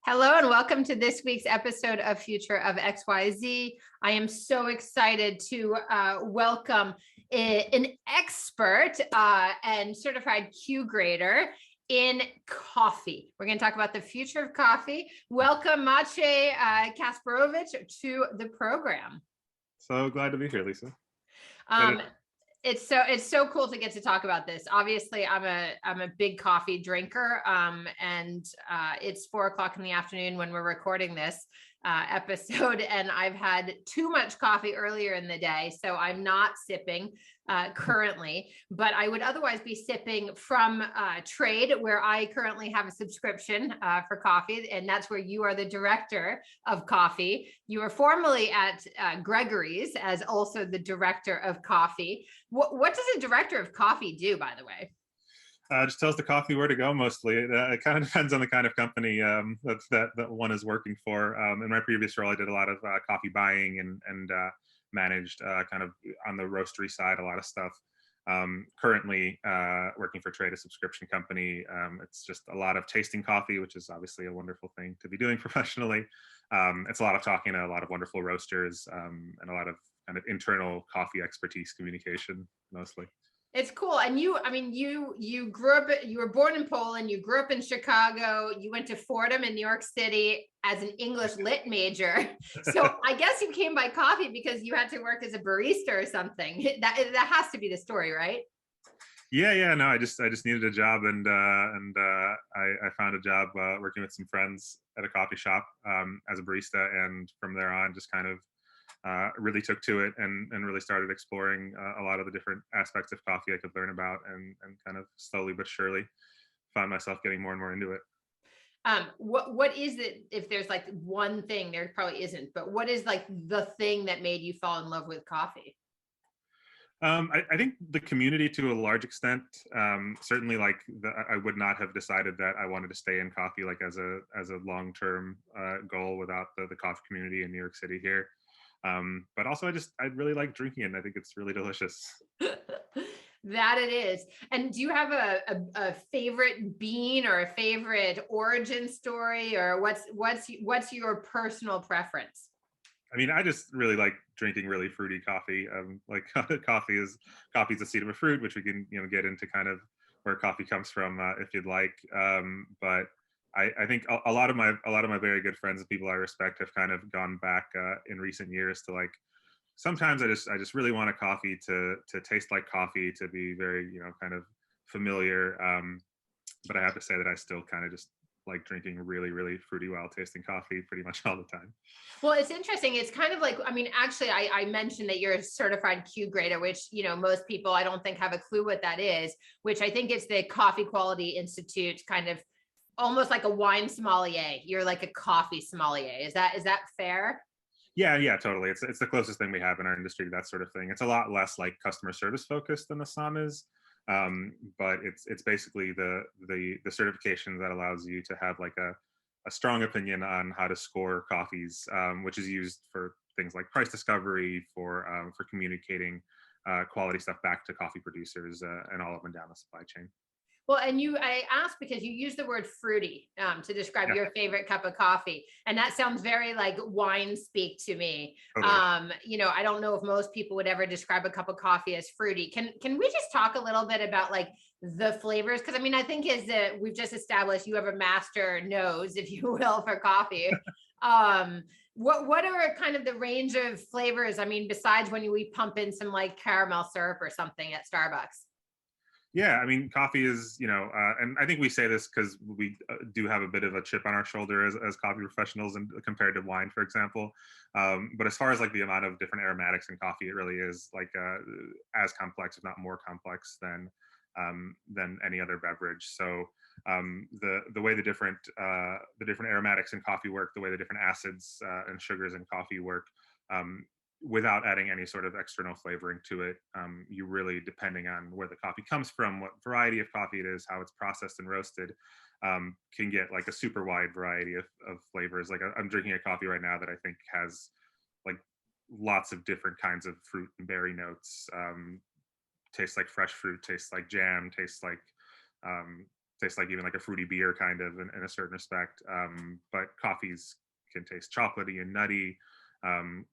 Hello and welcome to this week's episode of Future of XYZ. I am so excited to welcome an expert and certified Q grader in coffee. We're going to talk about the future of coffee. Welcome, Maciej Kasperowicz, to the program. So glad to be here, Lisa. It's so cool to get to talk about this. Obviously, I'm a big coffee drinker, and it's 4:00 in the afternoon when we're recording this episode, and I've had too much coffee earlier in the day, so I'm not sipping currently. But I would otherwise be sipping from Trade, where I currently have a subscription for coffee, and that's where you are the director of coffee. You were formerly at Gregory's as also the director of coffee. What does a director of coffee do, by the way? Just tells the coffee where to go mostly. It kind of depends on the kind of company that one is working for. In my previous role, I did a lot of coffee buying and managed kind of on the roastery side, a lot of stuff. Currently working for Trade, a subscription company. It's just a lot of tasting coffee, which is obviously a wonderful thing to be doing professionally. It's a lot of talking to a lot of wonderful roasters and a lot of kind of internal coffee expertise communication mostly. It's cool. And you grew up, you were born in Poland, you grew up in Chicago, you went to Fordham in New York City as an English lit major. So I guess you came by coffee because you had to work as a barista or something. That has to be the story, right? Yeah. No, I just needed a job, and I found a job working with some friends at a coffee shop as a barista, and from there on, just kind of really took to it and really started exploring a lot of the different aspects of coffee I could learn about, and kind of slowly but surely found myself getting more and more into it. What is it? If there's like one thing, there probably isn't, but what is like the thing that made you fall in love with coffee? I think the community to a large extent. Certainly, like I would not have decided that I wanted to stay in coffee like as a long-term goal without the coffee community in New York City here. But also I really like drinking it, and I think it's really delicious. That it is. And do you have a favorite bean or a favorite origin story, or what's your personal preference? I mean, I just really like drinking really fruity coffee. Like coffee's a seed of a fruit, which we can get into kind of where coffee comes from if you'd like. But I think a lot of my very good friends and people I respect have kind of gone back in recent years to like, sometimes I just really want a coffee to taste like coffee, to be very kind of familiar. But I have to say that I still kind of just like drinking really, really fruity, wild tasting coffee pretty much all the time. Well, it's interesting. It's kind of like, I mean, actually, I mentioned that you're a certified Q grader, which, most people I don't think have a clue what that is, which I think it's the Coffee Quality Institute, kind of almost like a wine sommelier. You're like a coffee sommelier. Is that fair? Yeah, totally. It's the closest thing we have in our industry to that sort of thing. It's a lot less like customer service focused than the SOM is, but it's basically the certification that allows you to have like a strong opinion on how to score coffees, which is used for things like price discovery, for communicating quality stuff back to coffee producers and all up and down the supply chain. Well, and I asked because you use the word fruity to describe your favorite cup of coffee. And that sounds very like wine speak to me. Totally. I don't know if most people would ever describe a cup of coffee as fruity. Can we just talk a little bit about like the flavors? Because I mean, I think is that we've just established you have a master nose, if you will, for coffee. What are kind of the range of flavors? I mean, besides when we pump in some like caramel syrup or something at Starbucks. Yeah, I mean, coffee is, and I think we say this because we do have a bit of a chip on our shoulder as coffee professionals, and compared to wine, for example. But as far as like the amount of different aromatics in coffee, it really is like as complex, if not more complex than any other beverage. So the way the different aromatics in coffee work, the way the different acids and sugars in coffee work. Without adding any sort of external flavoring to it, you really, depending on where the coffee comes from, what variety of coffee it is, how it's processed and roasted, can get like a super wide variety of flavors. Like I'm drinking a coffee right now that I think has like lots of different kinds of fruit and berry notes. Tastes like fresh fruit, tastes like jam, tastes like tastes like even like a fruity beer kind of in a certain respect. But coffees can taste chocolatey and nutty.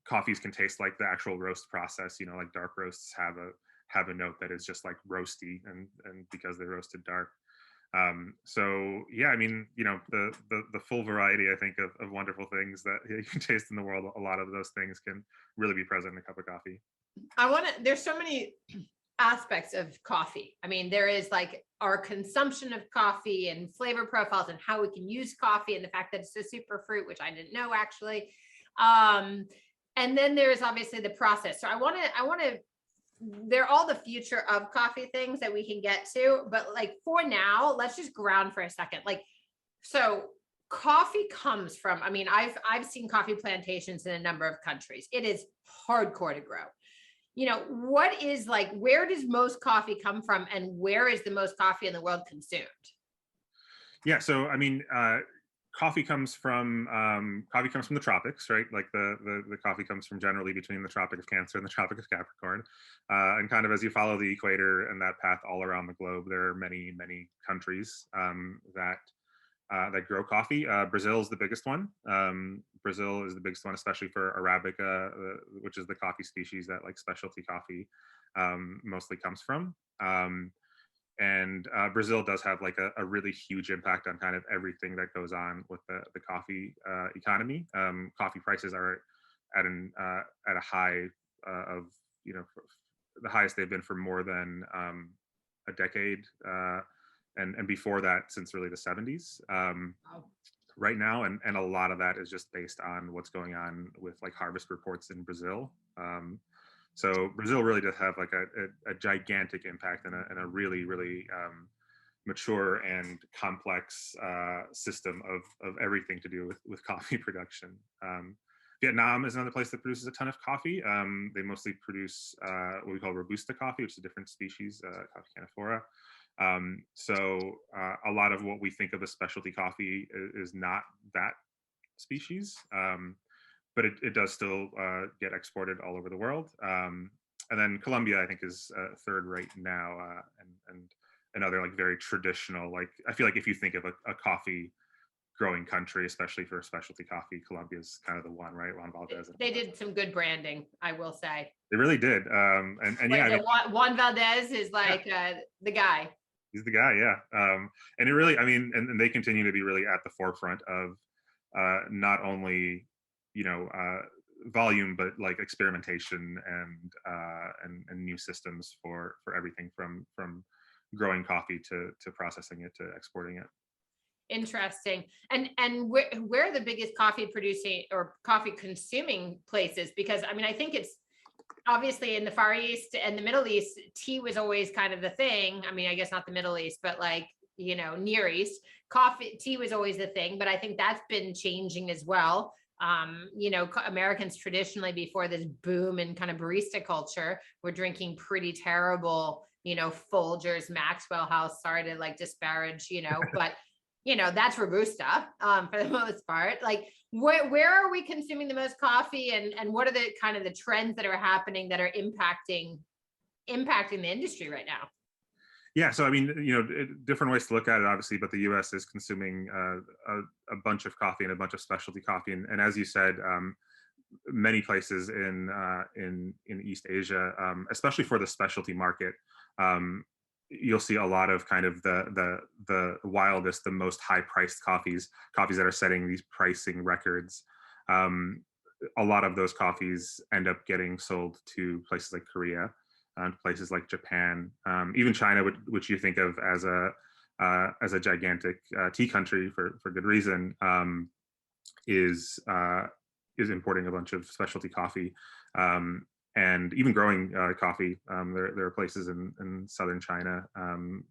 Coffees can taste like the actual roast process. Like dark roasts have a note that is just like roasty, and because they're roasted dark. So yeah, I mean, the full variety, I think, of wonderful things that you can taste in the world. A lot of those things can really be present in a cup of coffee. There's so many aspects of coffee. I mean, there is like our consumption of coffee and flavor profiles and how we can use coffee and the fact that it's a superfruit, which I didn't know actually. And then there's obviously the process. So I want to, they're all the future of coffee things that we can get to, but like for now, let's just ground for a second. Like, so coffee comes from, I mean, I've seen coffee plantations in a number of countries. It is hardcore to grow. What is like, where does most coffee come from, and where is the most coffee in the world consumed? Yeah, so I mean, coffee comes from the tropics, right? Like the coffee comes from generally between the Tropic of Cancer and the Tropic of Capricorn, and kind of as you follow the equator and that path all around the globe, there are many countries that grow coffee. Brazil is the biggest one. Brazil is the biggest one, especially for Arabica, which is the coffee species that like specialty coffee mostly comes from. And Brazil does have like a really huge impact on kind of everything that goes on with the coffee economy. Coffee prices are at a high of the highest they've been for more than a decade, and before that since really the 70s. Right now, and a lot of that is just based on what's going on with like harvest reports in Brazil. So Brazil really does have like a gigantic impact and a really mature and complex system of everything to do with coffee production. Vietnam is another place that produces a ton of coffee. They mostly produce what we call Robusta coffee, which is a different species, Coffea canephora. So a lot of what we think of as specialty coffee is not that species, but it does still get exported all over the world. And then Colombia, I think, is third right now, and another like very traditional. Like I feel like if you think of a coffee growing country, especially for specialty coffee, Colombia is kind of the one, right? Juan Valdez. They did some good branding, I will say. They really did. And yeah, I mean, Juan Valdez is like the guy. He's the guy, yeah. And it really, I mean, and they continue to be really at the forefront of not only volume, but like experimentation and new systems for everything from growing coffee to processing it to exporting it. Interesting. And where are the biggest coffee producing or coffee consuming places? Because I mean, I think it's obviously in the Far East and the Middle East, tea was always kind of the thing. I mean, I guess not the Middle East, but like, Near East, tea was always the thing, but I think that's been changing as well. Americans traditionally, before this boom in kind of barista culture, were drinking pretty terrible, Folgers, Maxwell House. Sorry to like disparage, but that's Robusta for the most part. Like, where are we consuming the most coffee, and what are the kind of the trends that are happening that are impacting the industry right now? Yeah, so I mean, different ways to look at it, obviously, but the U.S. is consuming a bunch of coffee and a bunch of specialty coffee, and as you said, many places in East Asia, especially for the specialty market, you'll see a lot of kind of the wildest, the most high-priced coffees that are setting these pricing records. A lot of those coffees end up getting sold to places like Korea, places like Japan, even China, which you think of as a gigantic tea country for good reason, is importing a bunch of specialty coffee, and even growing coffee. There are places in southern China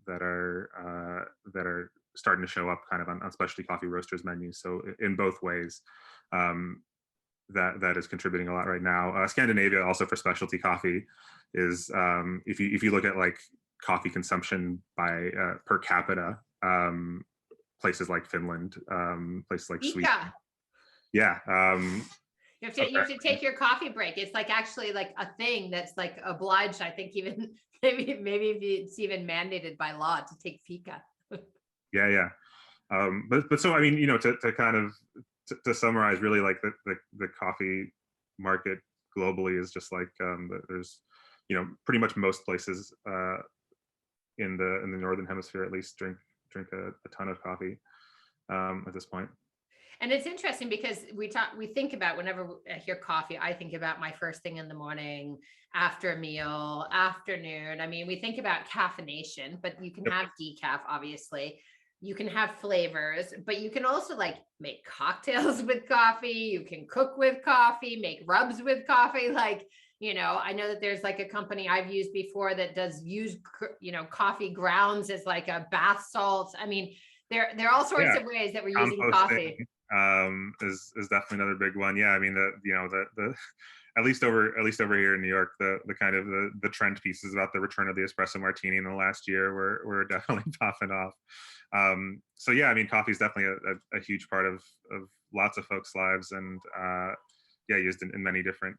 that are starting to show up kind of on specialty coffee roasters menus. So in both ways, that is contributing a lot right now. Scandinavia also for specialty coffee is, if you look at like coffee consumption by per capita, places like Finland, places like Sweden. Yeah. You have to take your coffee break. It's like actually like a thing that's like obliged. I think even maybe it's even mandated by law to take fika. Yeah, yeah. But so I mean, to kind of to summarize, really, like the coffee market globally is just like there's pretty much most places in the northern hemisphere at least drink a ton of coffee at this point. And it's interesting because we think about, whenever I hear coffee, I think about my first thing in the morning, after a meal, afternoon. I mean, we think about caffeination, but you can Yep. have decaf, obviously. You can have flavors, but you can also like make cocktails with coffee. You can cook with coffee, make rubs with coffee. Like, I know that there's like a company I've used before that does use, coffee grounds as like a bath salt. I mean, there are all sorts Yeah, of ways that we're using composting coffee. is definitely another big one. Yeah, I mean the at least over here in New York, the kind of the trend pieces about the return of the espresso martini in the last year were definitely popping off. So yeah, I mean, coffee is definitely a huge part of lots of folks' lives, and yeah, used in many different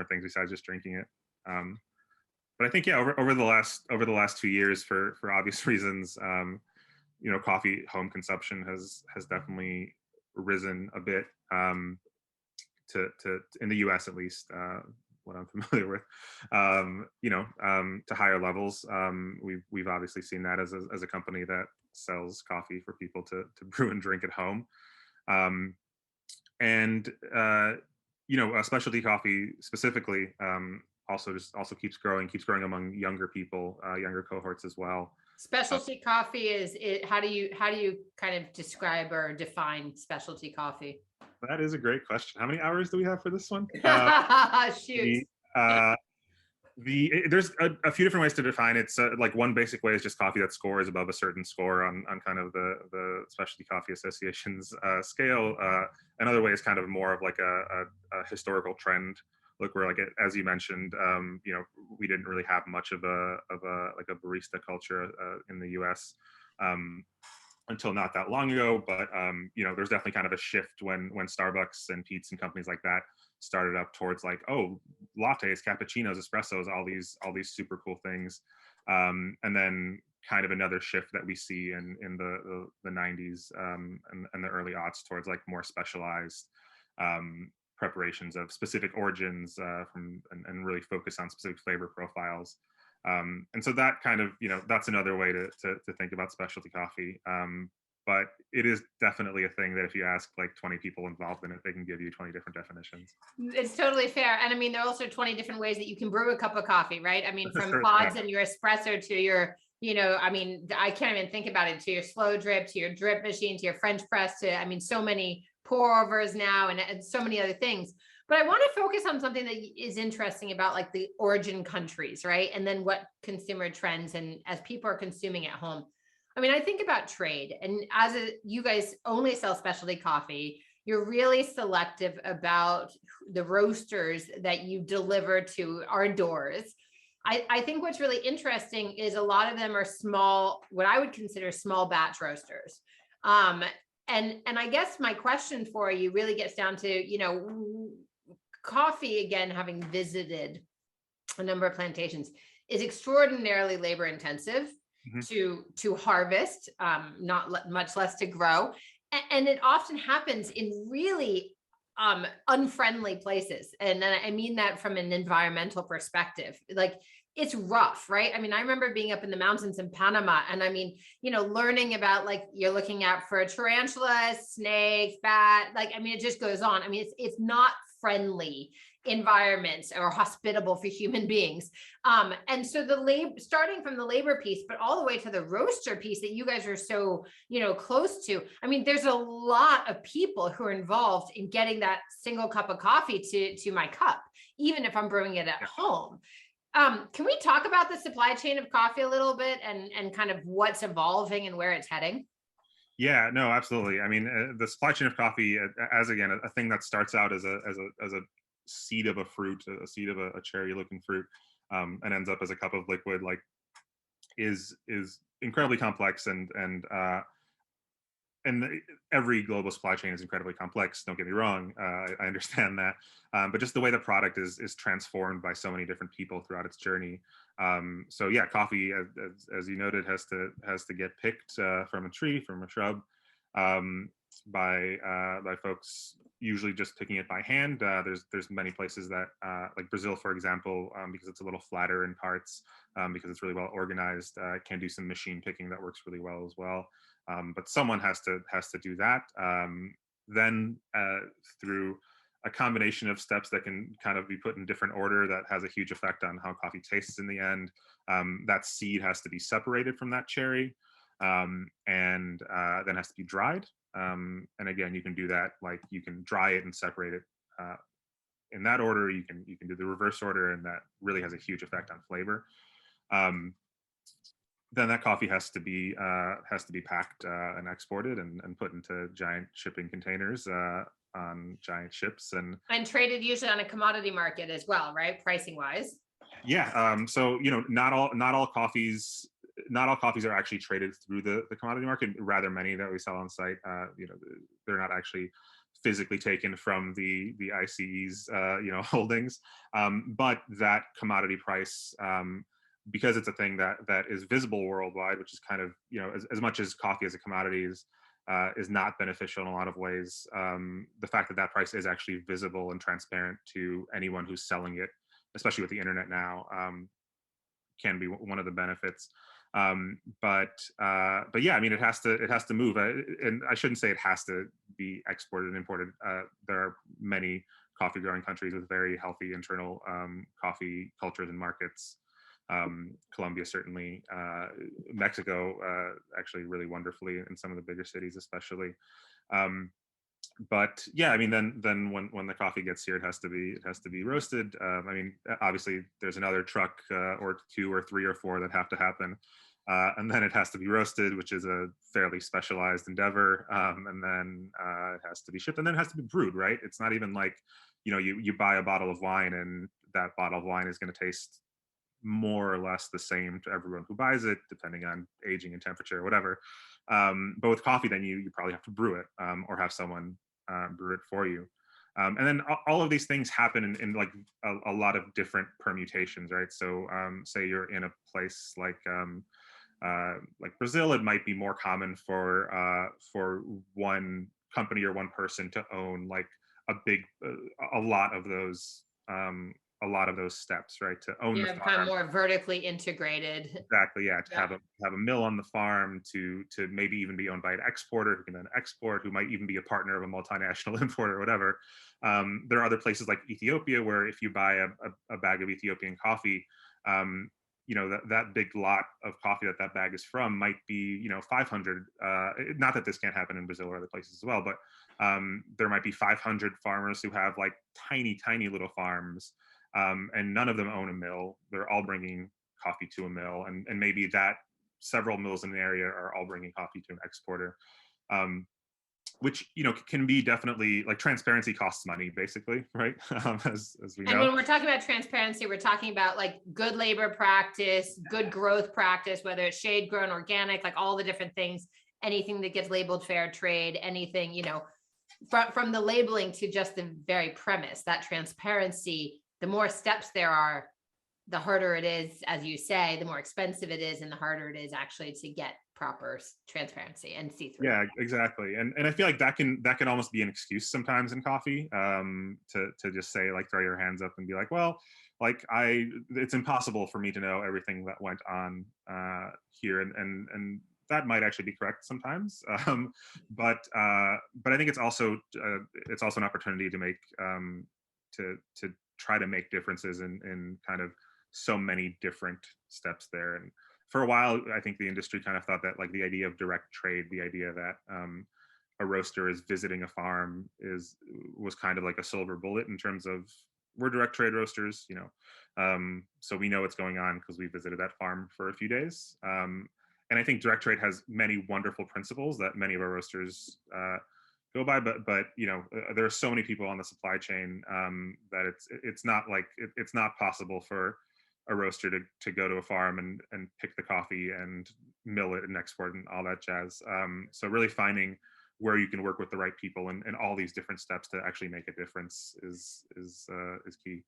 things besides just drinking it. But I think yeah, over the last 2 years, for obvious reasons, coffee home consumption has definitely risen a bit, to in the U.S. at least, what I'm familiar with, to higher levels. We've obviously seen that as a company that sells coffee for people to brew and drink at home, and specialty coffee specifically, also keeps growing among younger people, younger cohorts as well. Specialty coffee is it, how do you kind of describe or define specialty coffee? That is a great question. How many hours do we have for this one? Shoot. The uh, there's a few different ways to define it. So, like, one basic way is just coffee that scores above a certain score on kind of the Specialty Coffee Association's scale. Another way is kind of more of like a historical trend. Look, where, like, as you mentioned, we didn't really have much of a like a barista culture in the U.S. Until not that long ago. But there's definitely kind of a shift when Starbucks and Peet's and companies like that started up towards, like, oh, lattes, cappuccinos, espressos, all these super cool things. And then kind of another shift that we see in the 90s, and the early aughts towards, like, more specialized preparations of specific origins, and really focus on specific flavor profiles. And so that kind of, that's another way to think about specialty coffee. But it is definitely a thing that if you ask like 20 people involved in it, they can give you 20 different definitions. It's totally fair. And I mean, there are also 20 different ways that you can brew a cup of coffee, right? I mean, from Sure, pods yeah. and your espresso to your, I mean, I can't even think about it, to your slow drip, to your drip machine, to your French press, to, I mean, so many pour overs now, and so many other things. But I want to focus on something that is interesting about like the origin countries, right? And then what consumer trends, and as people are consuming at home. I mean, I think about trade, and you guys only sell specialty coffee. You're really selective about the roasters that you deliver to our doors. I think what's really interesting is a lot of them are small, what I would consider small batch roasters. And I guess my question for you really gets down to, coffee, again, having visited a number of plantations, is extraordinarily labor intensive to harvest, not much less to grow. And it often happens in really unfriendly places. And I mean that from an environmental perspective. Like, it's rough, right? I mean, I remember being up in the mountains in Panama, and I mean, learning about, like, you're looking out for tarantulas, snakes, bat, like, I mean, it just goes on. I mean, it's not friendly environments or hospitable for human beings. And so starting from the labor piece, but all the way to the roaster piece that you guys are so, close to. I mean, there's a lot of people who are involved in getting that single cup of coffee to my cup, even if I'm brewing it at home. Can we talk about the supply chain of coffee a little bit, and kind of what's evolving and where it's heading? Yeah, no, absolutely. I mean, the supply chain of coffee, as again, a thing that starts out as a seed of a fruit, a seed of a cherry looking fruit, and ends up as a cup of liquid, like, is incredibly complex, and every global supply chain is incredibly complex. Don't get me wrong. I understand that. But just the way the product is transformed by so many different people throughout its journey, So yeah, coffee, as you noted, has to get picked from a tree, from a shrub, um, by folks usually just picking it by hand. There's many places that like Brazil, for example, because it's a little flatter in parts, because it's really well organized, can do some machine picking that works really well as well. But someone has to do that. Then through a combination of steps that can kind of be put in different order that has a huge effect on how coffee tastes in the end. That seed has to be separated from that cherry, and then has to be dried. And again, you can do that, like you can dry it and separate it in that order. You can do the reverse order, and that really has a huge effect on flavor. Um, then that coffee has to be packed and exported and put into giant shipping containers on giant ships And traded usually on a commodity market as well, right? Pricing wise. yeah. So not all coffees are actually traded through the commodity market. Rather, many that we sell on site, they're not actually physically taken from the ICE's holdings. But that commodity price, because it's a thing that is visible worldwide, which is kind of as much as coffee as a commodity is not beneficial in a lot of ways. The fact that price is actually visible and transparent to anyone who's selling it, especially with the internet now, can be one of the benefits. But yeah, I mean, it has to move, and I shouldn't say it has to be exported and imported. There are many coffee growing countries with very healthy internal coffee cultures and markets. Colombia certainly, Mexico actually really wonderfully in some of the bigger cities, especially. But yeah, I mean, then when the coffee gets here, it has to be roasted. I mean, obviously, there's another truck or two or three or four that have to happen, and then it has to be roasted, which is a fairly specialized endeavor. And then it has to be shipped, and then it has to be brewed. Right? It's not even like you buy a bottle of wine, and that bottle of wine is going to taste more or less the same to everyone who buys it, depending on aging and temperature or whatever. But with coffee, then you probably have to brew it, or have someone brew it for you. And then all of these things happen in like a lot of different permutations, right? So say you're in a place like Brazil, it might be more common for one company or one person to own like a lot of those steps, right? To own the Yeah, kind of farm. more vertically integrated. Exactly, yeah. To Yeah. have a mill on the farm, to maybe even be owned by an exporter who can then export, who might even be a partner of a multinational importer or whatever. There are other places like Ethiopia where if you buy a bag of Ethiopian coffee, that big lot of coffee that bag is from might be 500. Not that this can't happen in Brazil or other places as well, but there might be 500 farmers who have like tiny little farms, and none of them own a mill. They're all bringing coffee to a mill, and maybe that several mills in the area are all bringing coffee to an exporter, which can be definitely like transparency costs money, basically, right? As we And know. when we're talking about transparency, we're talking about like good labor practice, good growth practice, whether it's shade grown, organic, like all the different things, anything that gets labeled fair trade, anything, from the labeling to just the very premise, that transparency, the more steps there are, the harder it is, as you say, the more expensive it is, and the harder it is actually to get proper transparency and see through. Yeah, exactly. And I feel like that can almost be an excuse sometimes in coffee, to just say, like, throw your hands up and be like, well, like it's impossible for me to know everything that went on here, and that might actually be correct sometimes. But I think it's also an opportunity to make to try to make differences in kind of so many different steps there. And for a while, I think the industry kind of thought that like the idea of direct trade, the idea that a roaster is visiting a farm was kind of like a silver bullet in terms of, we're direct trade roasters, so we know what's going on because we visited that farm for a few days. And I think direct trade has many wonderful principles that many of our roasters go by, but there are so many people on the supply chain that it's not possible for a roaster to go to a farm and pick the coffee and mill it and export and all that jazz. So really finding where you can work with the right people and all these different steps to actually make a difference is key.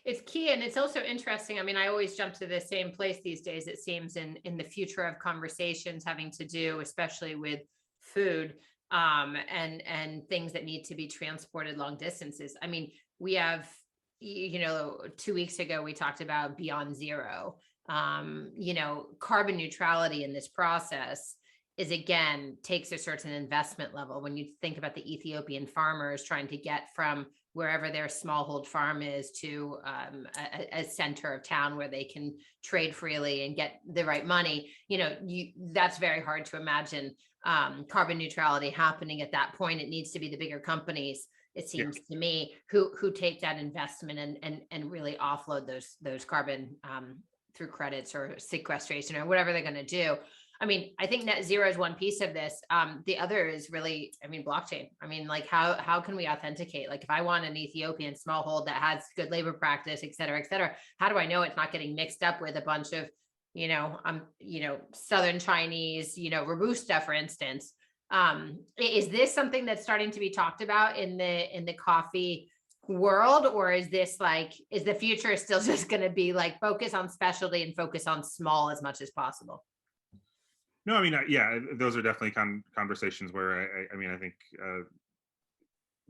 It's key. And it's also interesting. I mean, I always jump to the same place these days, it seems, in the future of conversations having to do, especially with food, and things that need to be transported long distances. I mean, we have, 2 weeks ago, we talked about Beyond Zero. Carbon neutrality in this process is, again, takes a certain investment level. When you think about the Ethiopian farmers trying to get from wherever their smallhold farm is to a center of town where they can trade freely and get the right money, that's very hard to imagine carbon neutrality happening at that point. It needs to be the bigger companies, it seems to me, who take that investment and really offload those carbon through credits or sequestration or whatever they're going to do. I mean, I think net zero is one piece of this. The other is really, blockchain. Like how can we authenticate? Like if I want an Ethiopian smallhold that has good labor practice, et cetera, how do I know it's not getting mixed up with a bunch of, Southern Chinese, Robusta, for instance? Is this something that's starting to be talked about in the coffee world, or is the future still just going to be like focus on specialty and focus on small as much as possible? No, those are definitely conversations where I think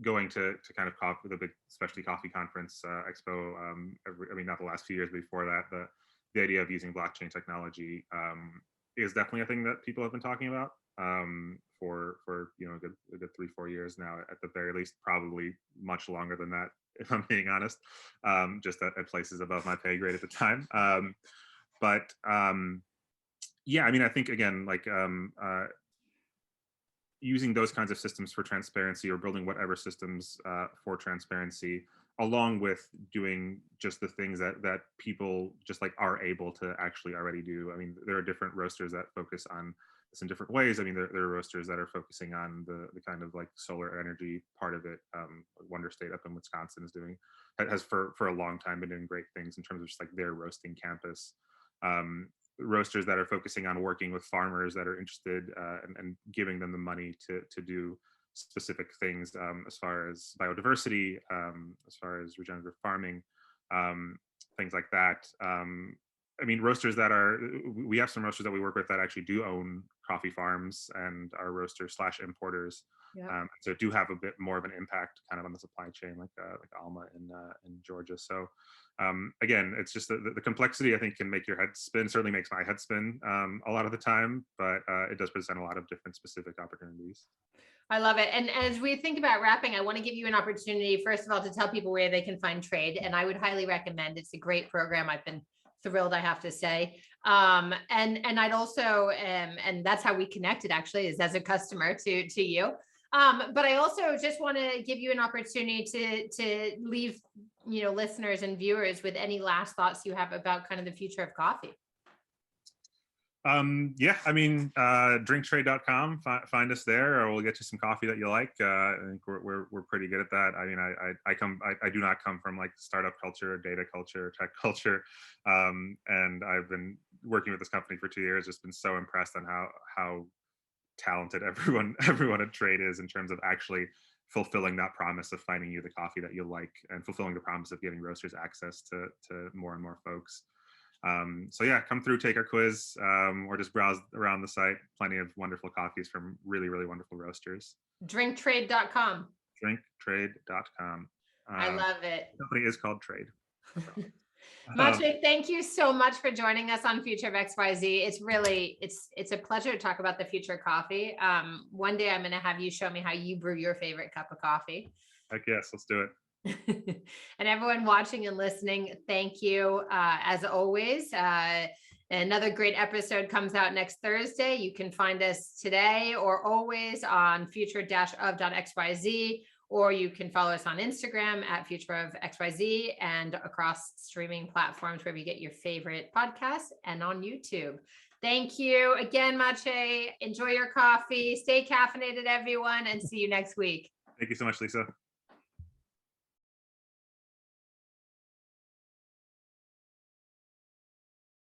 going to kind of the big specialty coffee conference expo, not the last few years before that, the idea of using blockchain technology is definitely a thing that people have been talking about for a good 3-4 years now, at the very least, probably much longer than that, if I'm being honest, just at places above my pay grade at the time. I think, again, using those kinds of systems for transparency, or building whatever systems for transparency, along with doing just the things that people just are able to actually already do. There are different roasters that focus on this in different ways. There are roasters that are focusing on the kind of solar energy part of it. Wonder State up in Wisconsin has for a long time been doing great things in terms of just their roasting campus. Roasters that are focusing on working with farmers that are interested and giving them the money to do specific things as far as biodiversity, as far as regenerative farming, things like that. Roasters we have some roasters that we work with that actually do own coffee farms and are roasters / importers. Yeah. So do have a bit more of an impact kind of on the supply chain, like Alma in Georgia. So again, it's just the complexity, I think, can make your head spin. Certainly makes my head spin a lot of the time, but it does present a lot of different specific opportunities. I love it. And as we think about wrapping, I want to give you an opportunity, first of all, to tell people where they can find Trade. And I would highly recommend. It's a great program. I've been thrilled, I have to say. And I'd also, and that's how we connected, actually, is as a customer to you. But I also just want to give you an opportunity to leave, listeners and viewers with any last thoughts you have about kind of the future of coffee. Drinktrade.com, find us there, or we'll get you some coffee that you like. I think we're pretty good at that. I do not come from startup culture, data culture, tech culture. And I've been working with this company for 2 years, just been so impressed on how talented everyone at Trade is in terms of actually fulfilling that promise of finding you the coffee that you like, and fulfilling the promise of giving roasters access to more and more folks. Come through, take our quiz, or just browse around the site. Plenty of wonderful coffees from really, really wonderful roasters. Drinktrade.com. Drinktrade.com. I love it. The company is called Trade. Maciej, thank you so much for joining us on Future of XYZ. It's a pleasure to talk about the future of coffee. One day I'm going to have you show me how you brew your favorite cup of coffee. Heck yes, let's do it. And everyone watching and listening, thank you. As always, another great episode comes out next Thursday. You can find us today or always on future-of.xyz, or you can follow us on Instagram at future-of-xyz, and across streaming platforms wherever you get your favorite podcasts, and on YouTube. Thank you again, Maciej. Enjoy your coffee. Stay caffeinated, everyone, and see you next week. Thank you so much, Lisa.